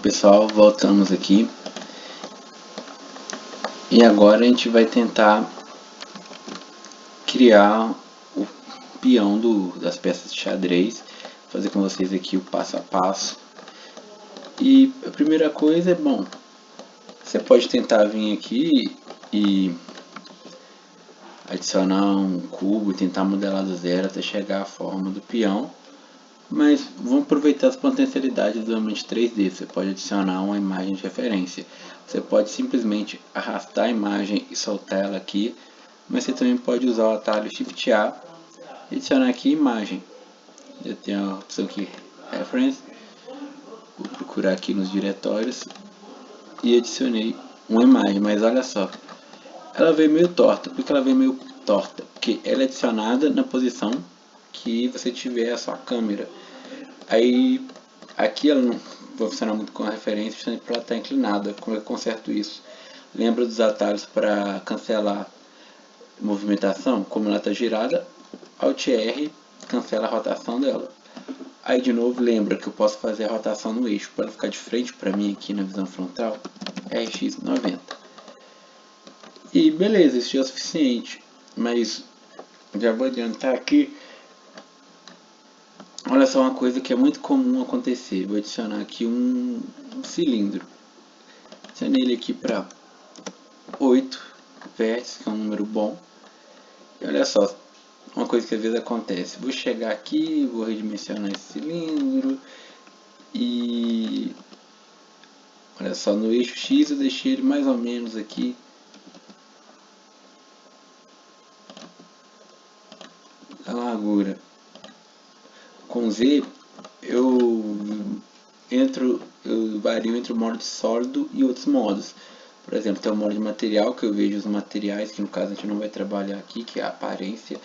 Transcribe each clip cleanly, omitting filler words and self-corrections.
pessoal, voltamos aqui e agora a gente vai tentar criar o peão das peças de xadrez, fazer com vocês aqui o passo a passo. E a primeira coisa é, bom, você pode tentar vir aqui e adicionar um cubo e tentar modelar do zero até chegar à forma do peão. Mas vamos aproveitar as potencialidades do ambiente 3D. Você pode adicionar uma imagem de referência. Você pode simplesmente arrastar a imagem e soltar ela aqui. Mas você também pode usar o atalho Shift A e adicionar aqui imagem. Eu tenho a opção aqui Reference. Vou procurar aqui nos diretórios e adicionei uma imagem. Mas olha só, ela veio meio torta. Por que ela veio meio torta? Porque ela é adicionada na posição que você tiver a sua câmera. Aí aqui ela não vai funcionar muito com a referência, justamente porque ela está inclinada. Como é que eu conserto isso? Lembra dos atalhos para cancelar movimentação? Como ela está girada, Alt R cancela a rotação dela. Aí de novo lembra que eu posso fazer a rotação no eixo para ela ficar de frente para mim aqui na visão frontal, RX90. E beleza, isso já é o suficiente, mas já vou adiantar aqui. Olha só uma coisa que é muito comum acontecer. Vou adicionar aqui um cilindro. Adicionei ele aqui para 8 vértices, que é um número bom. E olha só, uma coisa que às vezes acontece. Vou chegar aqui, vou redimensionar esse cilindro. E olha só, no eixo X eu deixei ele mais ou menos aqui. A largura. Com Z eu vario entre o modo de sólido e outros modos. Por exemplo, tem o modo de material, que eu vejo os materiais, que no caso a gente não vai trabalhar aqui, que é a aparência.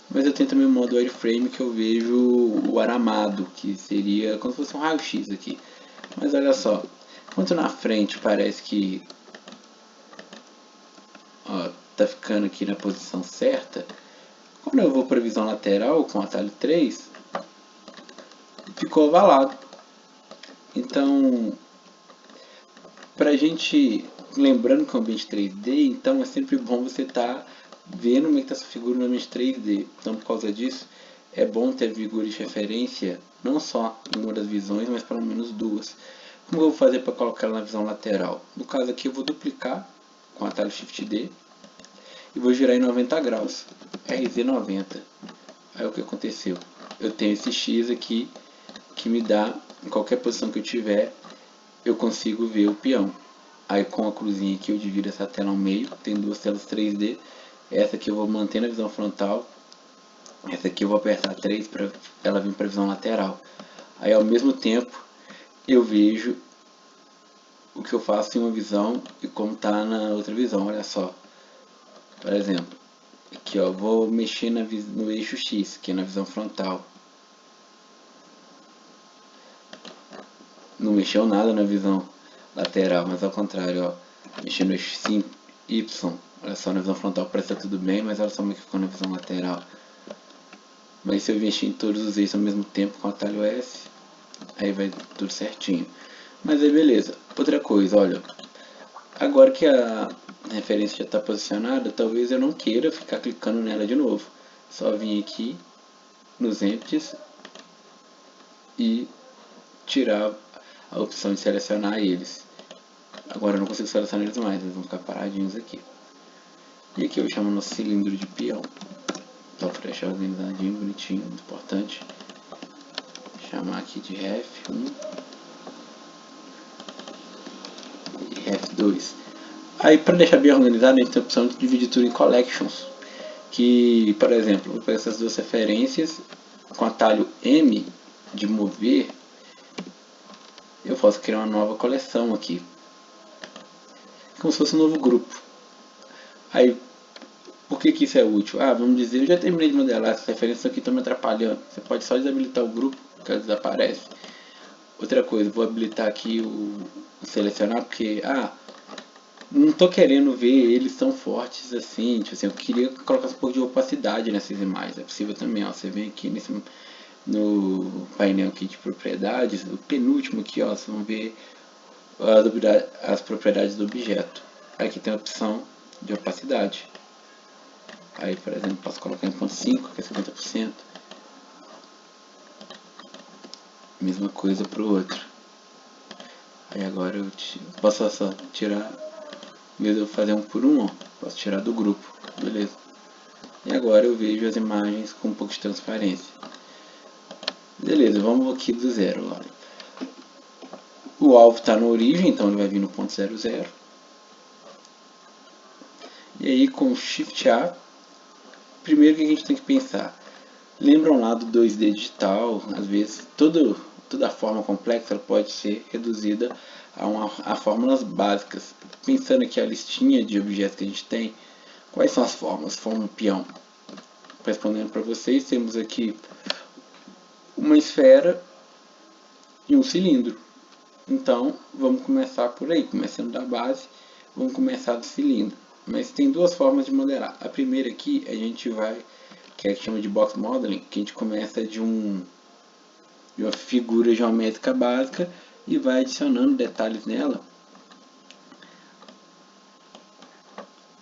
Mas eu tenho também o modo wireframe, que eu vejo o aramado, que seria como se fosse um raio-x aqui. Mas olha só, enquanto na frente parece que tá ficando aqui na posição certa, quando eu vou para a visão lateral com o atalho 3, ficou ovalado. Então, para a gente, lembrando que é um ambiente 3D, então é sempre bom você estar vendo como é que está essa figura no ambiente 3D. Então, por causa disso, é bom ter figuras de referência, não só em uma das visões, mas pelo menos duas. Como eu vou fazer para colocar ela na visão lateral? No caso aqui, eu vou duplicar com o atalho Shift D e vou girar em 90 graus, RZ90. Aí o que aconteceu? Eu tenho esse X aqui que me dá, em qualquer posição que eu tiver, eu consigo ver o peão. Aí com a cruzinha aqui eu divido essa tela ao meio, tem duas telas 3D. Essa aqui eu vou manter na visão frontal, essa aqui eu vou apertar 3 para ela vir para a visão lateral. Aí ao mesmo tempo eu vejo o que eu faço em uma visão e como está na outra visão. Olha só, por exemplo, aqui ó, vou mexer no eixo X, que é na visão frontal. Não mexeu nada na visão lateral, mas ao contrário, ó, mexendo no eixo Y, olha só, na visão frontal parece que tá tudo bem, mas olha só como é que ficou na visão lateral. Mas se eu mexer em todos os eixos ao mesmo tempo com o atalho S, aí vai tudo certinho. Mas aí beleza. Outra coisa, olha, agora que a referência já está posicionada, talvez eu não queira ficar clicando nela de novo. Só vim aqui nos empties e tirar a opção de selecionar eles. Agora eu não consigo selecionar eles mais, eles vão ficar paradinhos aqui. E aqui eu chamo no cilindro de peão. Só para deixar organizadinho, bonitinho, muito importante. Chamar aqui de Ref1 e Ref2. Aí para deixar bem organizado, a gente tem a opção de dividir tudo em collections. Que, por exemplo, vou pegar essas duas referências com o atalho M de mover. Eu posso criar uma nova coleção aqui, como se fosse um novo grupo. Aí, por que isso é útil? Vamos dizer, eu já terminei de modelar, essas referências aqui estão me atrapalhando. Você pode só desabilitar o grupo, que ela desaparece. Outra coisa, vou habilitar aqui o selecionar, porque, não estou querendo ver eles tão fortes assim, tipo assim, eu queria colocar um pouco de opacidade nessas imagens. É possível também, ó, você vem aqui no painel aqui de propriedades, o penúltimo aqui, ó, vocês vão ver as propriedades do objeto. Aqui tem a opção de opacidade. Aí, por exemplo, posso colocar em 0,5, que é 50%. Mesma coisa para o outro. Aí agora eu posso só tirar, em vez de eu fazer um por um, ó, posso tirar do grupo, beleza. E agora eu vejo as imagens com um pouco de transparência. Beleza, vamos aqui do zero, olha. O alvo está na origem, então ele vai vir no ponto 00. E aí com Shift A, primeiro que a gente tem que pensar. Lembram lá do 2D digital, às vezes toda a forma complexa ela pode ser reduzida a fórmulas básicas. Pensando aqui a listinha de objetos que a gente tem, quais são as formas? Forma peão. Respondendo para vocês, temos aqui uma esfera e um cilindro. Então, vamos começar por aí, começando da base, vamos começar do cilindro. Mas tem duas formas de modelar. A primeira aqui, a gente vai, que é que chama de box modeling, que a gente começa de uma figura geométrica básica e vai adicionando detalhes nela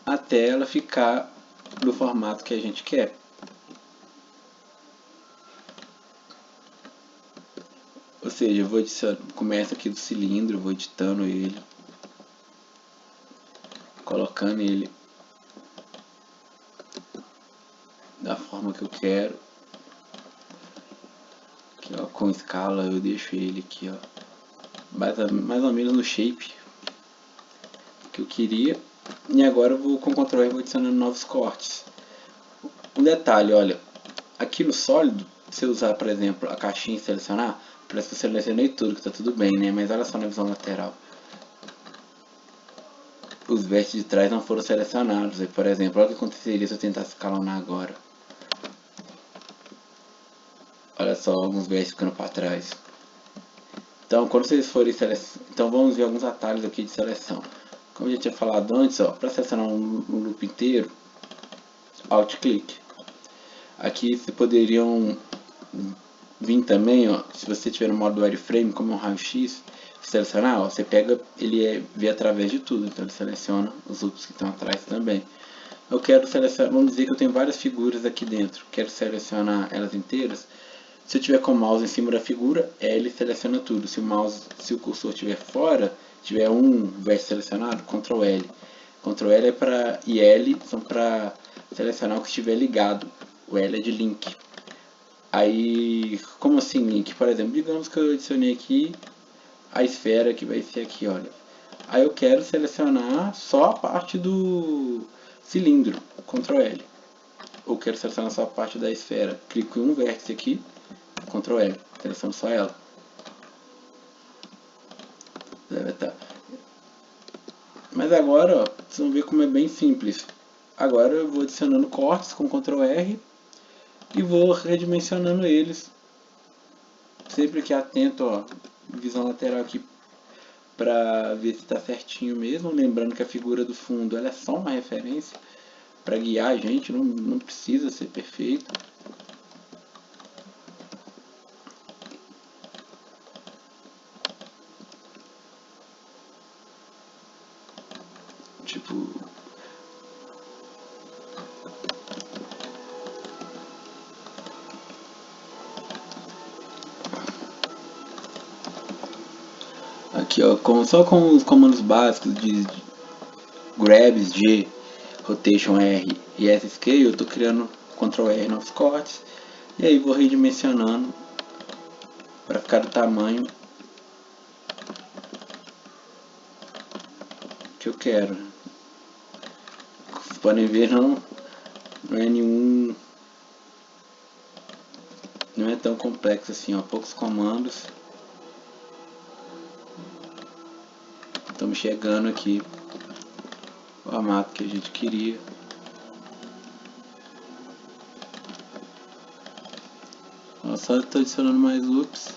até ela ficar no formato que a gente quer. Ou seja, eu vou começo aqui do cilindro, vou editando ele, colocando ele da forma que eu quero. Aqui, ó, com escala eu deixo ele aqui, ó, mais ou menos no shape que eu queria. E agora eu vou com o Ctrl R vou adicionando novos cortes. Um detalhe, olha, aqui no sólido, se eu usar, por exemplo, a caixinha e selecionar, parece que eu selecionei tudo, que tá tudo bem, né? Mas olha só na visão lateral. Os vértices de trás não foram selecionados. Aí, por exemplo, olha o que aconteceria se eu tentasse escalonar agora. Olha só alguns vértices ficando para trás. Então, quando vocês forem selecionar, então vamos ver alguns atalhos aqui de seleção. Como eu já tinha falado antes, ó, para selecionar um loop inteiro, Alt clique. Aqui vocês poderiam vir também, ó, se você tiver no modo wireframe, como é um raio-x, selecionar, ó, você pega, ele vê através de tudo, então ele seleciona os loops que estão atrás também. Eu quero selecionar, vamos dizer que eu tenho várias figuras aqui dentro, quero selecionar elas inteiras. Se eu tiver com o mouse em cima da figura, ele seleciona tudo. Se o cursor estiver fora, tiver um vértice selecionado, Ctrl L. Ctrl L é para e L são para selecionar o que estiver ligado. O L é de link. Aí, como assim link? Por exemplo, digamos que eu adicionei aqui a esfera que vai ser aqui, olha. Aí eu quero selecionar só a parte do cilindro, Ctrl L. Ou quero selecionar só a parte da esfera, clico em um vértice aqui, Ctrl L, seleciono só ela. Mas agora, ó, vocês vão ver como é bem simples. Agora eu vou adicionando cortes com Ctrl R e vou redimensionando eles. Sempre que atento, ó, visão lateral aqui para ver se está certinho mesmo. Lembrando que a figura do fundo ela é só uma referência para guiar a gente, não precisa ser perfeito. Tipo, aqui ó, só com os comandos básicos de grabs, G, rotation R e S-Scale, eu estou criando Ctrl R nos cortes. E aí vou redimensionando para ficar do tamanho que eu quero. Vocês podem ver, não é nenhum, não é tão complexo assim, ó, poucos comandos. Estamos chegando aqui o formato que a gente queria. Ó, só estou adicionando mais loops.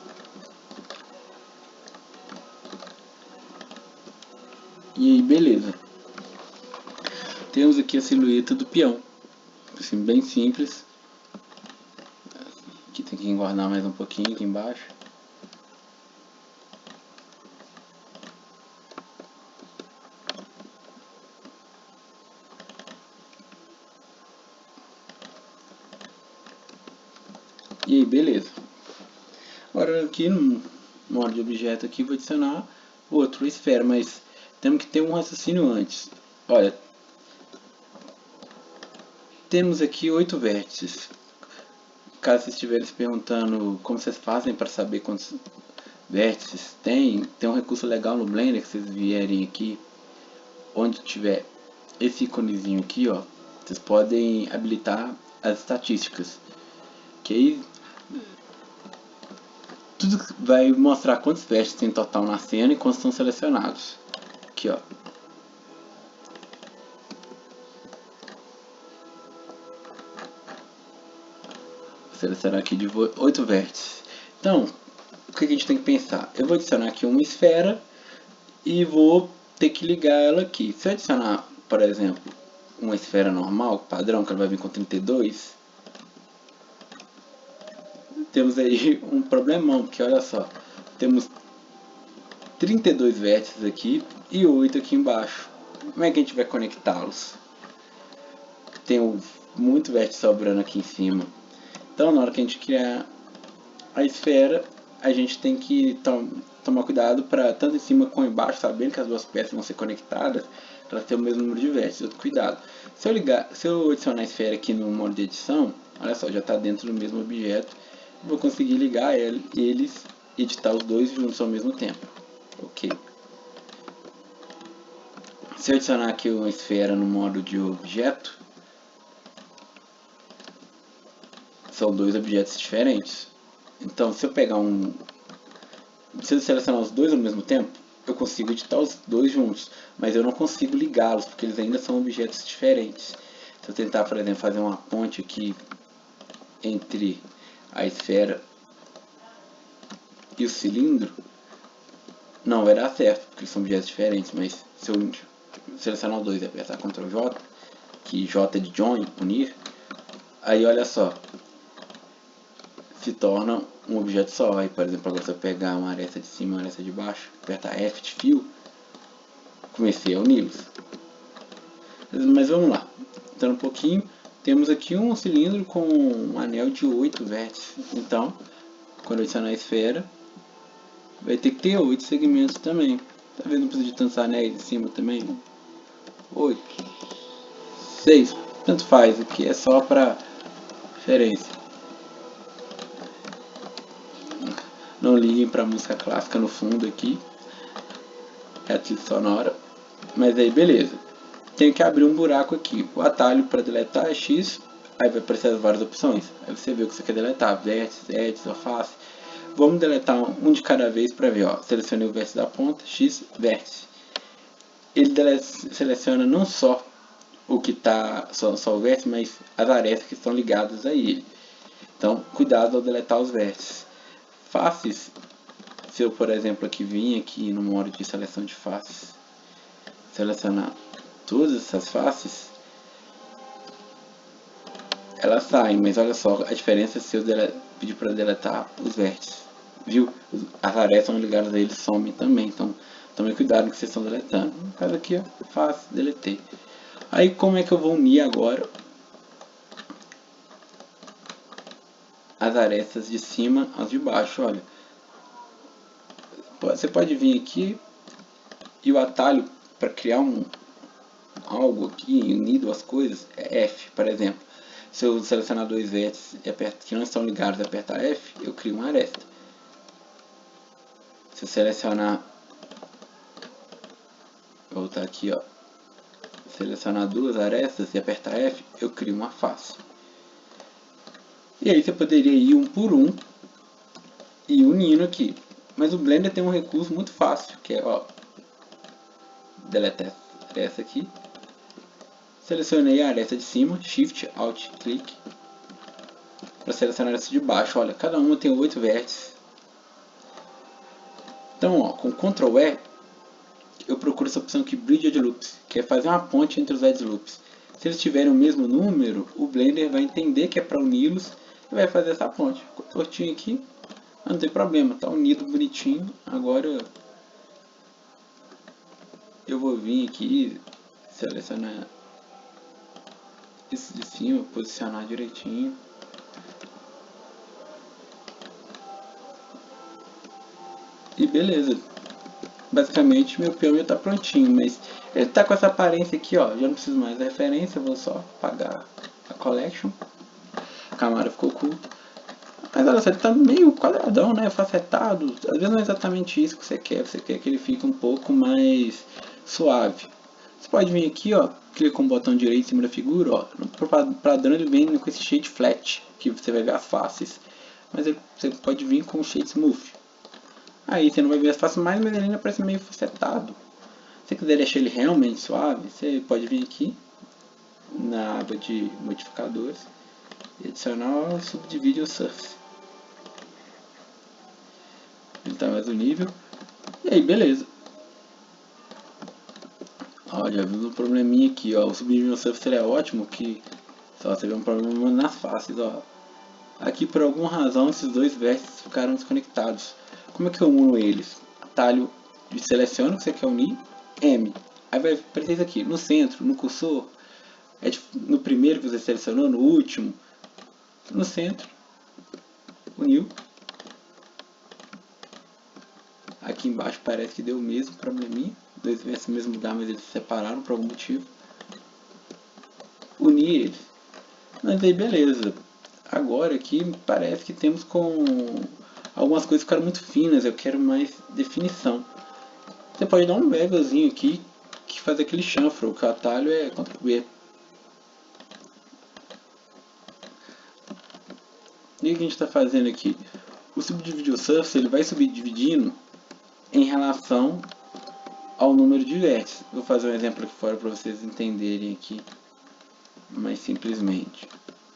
E aí, beleza. Temos aqui a silhueta do peão. Assim, bem simples. Aqui tem que engordar mais um pouquinho aqui embaixo. E aí, beleza. Agora aqui no modo de objeto aqui vou adicionar outro esfera, mas temos que ter um raciocínio antes. Olha, temos aqui 8 vértices. Caso vocês estiverem se perguntando como vocês fazem para saber quantos vértices tem um recurso legal no Blender que vocês vierem aqui, onde tiver esse íconezinho aqui, ó, vocês podem habilitar as estatísticas, que aí tudo vai mostrar quantos vértices tem total na cena e quantos estão selecionados. Aqui, ó. Vou selecionar aqui de 8 vértices. Então, o que a gente tem que pensar? Eu vou adicionar aqui uma esfera e vou ter que ligar ela aqui. Se eu adicionar, por exemplo, uma esfera normal, padrão, que ela vai vir com 32, temos aí um problemão, porque olha só, temos 32 vértices aqui e 8 aqui embaixo. Como é que a gente vai conectá-los? Tem muito vértice sobrando aqui em cima. Então, na hora que a gente criar a esfera, a gente tem que tomar cuidado para tanto em cima como embaixo, sabendo que as duas peças vão ser conectadas, elas têm o mesmo número de vértices. Outro cuidado. Se eu adicionar a esfera aqui no modo de edição, olha só, já está dentro do mesmo objeto. Vou conseguir ligar eles e editar os dois juntos ao mesmo tempo. Ok. Se eu adicionar aqui uma esfera no modo de objeto, são dois objetos diferentes. Então, se eu selecionar os dois ao mesmo tempo, eu consigo editar os dois juntos, mas eu não consigo ligá-los, porque eles ainda são objetos diferentes. Se eu tentar, por exemplo, fazer uma ponte aqui entre a esfera e o cilindro, não vai dar certo, porque são objetos diferentes, mas se eu selecionar os dois e apertar Ctrl J, que J é de join, unir, aí olha só, se torna um objeto só. Aí, por exemplo, agora se eu pegar uma aresta de cima e uma aresta de baixo, apertar F de fio, comecei a uni-los. Mas vamos lá, então um pouquinho, temos aqui um cilindro com um anel de 8 vértices. Então, quando eu adicionar a esfera, vai ter que ter 8 segmentos também. Tá vendo? Não precisa de tantos anéis em cima também. 8, 6, tanto faz, aqui é só para referência. Não liguem para música clássica no fundo aqui, é a trilha sonora. Mas aí beleza, tenho que abrir um buraco aqui. O atalho para deletar é X, aí vai aparecer as várias opções. Aí você vê o que você quer deletar, vértices, edges, ou face. Vamos deletar um de cada vez para ver, ó. Selecionei o vértice da ponta, X, vértice. Ele seleciona não só o que está, só o vértice, mas as arestas que estão ligadas a ele. Então, cuidado ao deletar os vértices. Faces, se eu, por exemplo, aqui vim aqui no modo de seleção de faces, selecionar todas essas faces, elas saem, mas olha só a diferença se eu pedir para deletar os vértices, viu? As arestas são ligadas a eles, somem também, então tome cuidado no que vocês estão deletando. No caso aqui, ó, face, deletei. Aí como é que eu vou unir agora as arestas de cima às de baixo? Olha, você pode vir aqui e o atalho para criar algo aqui unido às coisas é F, por exemplo. Se eu selecionar dois vértices que não estão ligados e apertar F, eu crio uma aresta. Se eu selecionar, vou voltar aqui, ó, selecionar duas arestas e apertar F, eu crio uma face. E aí você poderia ir um por um e unindo aqui. Mas o Blender tem um recurso muito fácil, que é, ó, deletar essa aqui. Selecionei a aresta de cima, Shift, Alt, clique, para selecionar essa de baixo. Olha, cada uma tem 8 vértices. Então, ó, com Ctrl E, eu procuro essa opção aqui, Bridge Edge Loops, que é fazer uma ponte entre os Edge Loops. Se eles tiverem o mesmo número, o Blender vai entender que é para uni-los e vai fazer essa ponte. Ficou tortinho aqui, não tem problema, tá unido bonitinho. Agora eu vou vir aqui, selecionar esse de cima, posicionar direitinho. E beleza. Basicamente meu peão já está prontinho, mas ele está com essa aparência aqui, ó. Já não preciso mais da referência, vou só apagar a collection. A camada ficou cool. Mas olha só, ele tá meio quadradão, né? Facetado. Às vezes não é exatamente isso que você quer que ele fique um pouco mais suave. Você pode vir aqui, ó, clica com o botão direito em cima da figura, ó. No padrão ele vem com esse shade flat, que você vai ver as faces. Mas você pode vir com o shade smooth. Aí você não vai ver as faces mais, mas ele ainda parece meio facetado. Se você quiser deixar ele realmente suave, você pode vir aqui na aba de modificadores e adicionar o Subdivision Surface. Ele tá mais o nível. E aí, beleza. Ó, já vimos um probleminha aqui, ó. O Subdivision Surface é ótimo, que só você vê um problema nas faces, ó. Aqui, por alguma razão, esses dois vértices ficaram desconectados. Como é que eu uno eles? Atalho de seleciona o que você quer unir, M. Aí vai aparecer isso aqui, no centro, no cursor, no primeiro que você selecionou, no último, no centro, uniu. Aqui embaixo parece que deu o mesmo probleminha, dois vértices no mesmo lugar, mas eles se separaram por algum motivo. Unir eles. Mas aí beleza. Agora aqui parece que temos com algumas coisas ficaram muito finas, eu quero mais definição. Você pode dar um bevelzinho aqui que faz aquele chanfro, que o atalho é Ctrl+B. E o que a gente está fazendo aqui? O Subdivision Surface ele vai subdividindo em relação ao número de vértices. Vou fazer um exemplo aqui fora para vocês entenderem aqui mais simplesmente.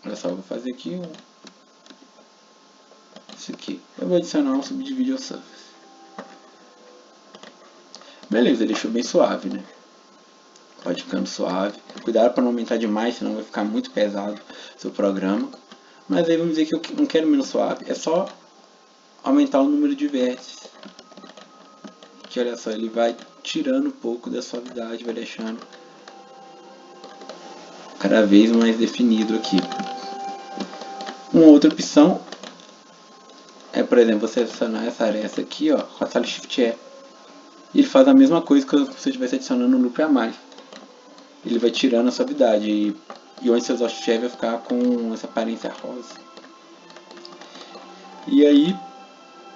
Olha só, eu vou fazer aqui isso aqui. Eu vou adicionar um Subdivision Surface. Beleza, deixou bem suave, né? Pode ficando suave. Cuidado para não aumentar demais, senão vai ficar muito pesado o seu programa. Mas aí vamos dizer que eu não quero menos suave. É só aumentar o número de vértices. Que olha só, ele vai tirando um pouco da suavidade, vai deixando cada vez mais definido aqui. Uma outra opção é, por exemplo, você adicionar essa aresta aqui, ó, com a tela Shift E. Ele faz a mesma coisa que se você estivesse adicionando um loop a mais. Ele vai tirando a suavidade e onde você usar o Shift E vai ficar com essa aparência rosa. E aí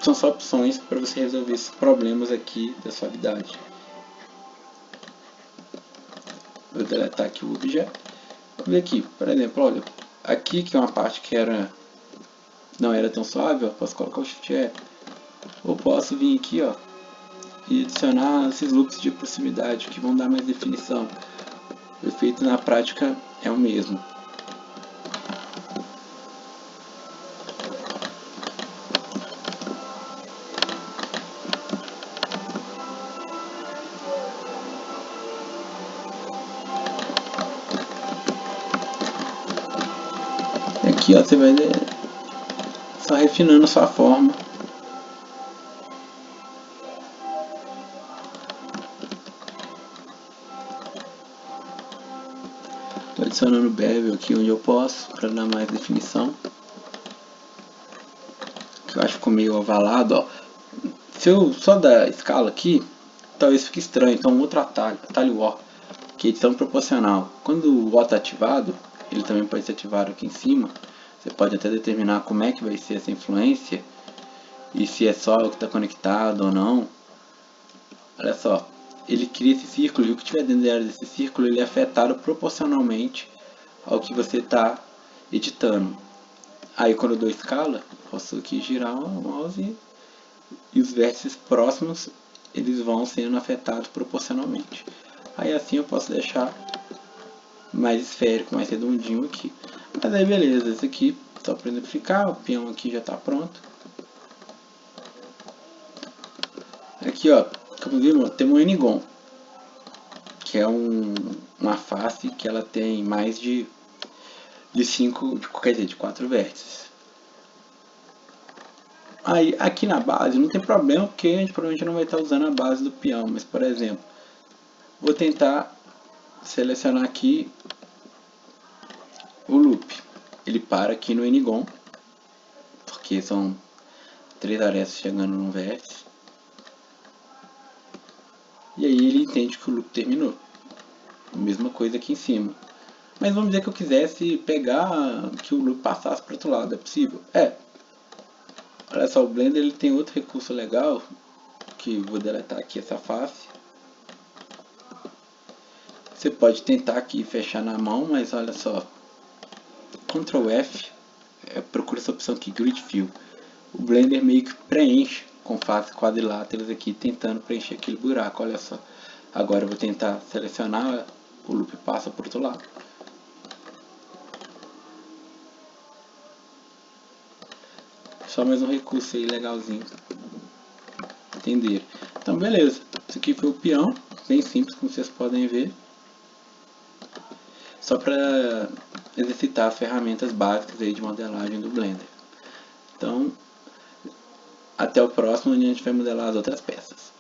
são só opções para você resolver esses problemas aqui da suavidade. Vou deletar aqui o objeto. Vamos ver aqui, por exemplo, olha, aqui que é uma parte que não era tão suave, ó, posso colocar o Shift E. Ou posso vir aqui, ó, e adicionar esses loops de proximidade que vão dar mais definição. O efeito na prática é o mesmo. Aqui, ó, você vai só refinando a sua forma. Estou adicionando bevel aqui onde eu posso para dar mais definição. Que eu acho que ficou meio ovalado, ó. Se eu só dar escala aqui, talvez fique estranho. Então outro atalho O, que é edição proporcional. Quando o O está ativado, ele também pode ser ativado aqui em cima. Você pode até determinar como é que vai ser essa influência e se é só o que está conectado ou não. Olha só, ele cria esse círculo e o que tiver dentro desse círculo ele é afetado proporcionalmente ao que você está editando. Aí quando eu dou escala, posso aqui girar o mouse e os vértices próximos eles vão sendo afetados proporcionalmente. Aí assim eu posso deixar mais esférico, mais redondinho aqui. Mas aí beleza, esse aqui só para exemplificar, o peão aqui já está pronto. Aqui ó, como vimos, temos um N-Gon, que é uma face que ela tem mais de 4 vértices. Aí aqui na base não tem problema, porque a gente provavelmente não vai estar usando a base do peão, mas por exemplo, vou tentar selecionar aqui o loop. Ele para aqui no N-Gon, porque são 3 arestas chegando no vértice. entende que o loop terminou. Mesma coisa aqui em cima. Mas vamos dizer que eu quisesse pegar que o loop passasse para o outro lado. É possível? É. Olha só, o Blender ele tem outro recurso legal, que vou deletar aqui essa face. Você pode tentar aqui fechar na mão, mas olha só. Ctrl F, procura essa opção aqui, Grid Fill. O Blender meio que preenche com faces quadriláteras aqui, tentando preencher aquele buraco, olha só. Agora eu vou tentar selecionar, o loop passa para o outro lado. Só mais um recurso aí legalzinho. Entenderam? Então beleza, esse aqui foi o peão, bem simples como vocês podem ver. Só para exercitar as ferramentas básicas aí de modelagem do Blender. Então, até o próximo, onde a gente vai modelar as outras peças.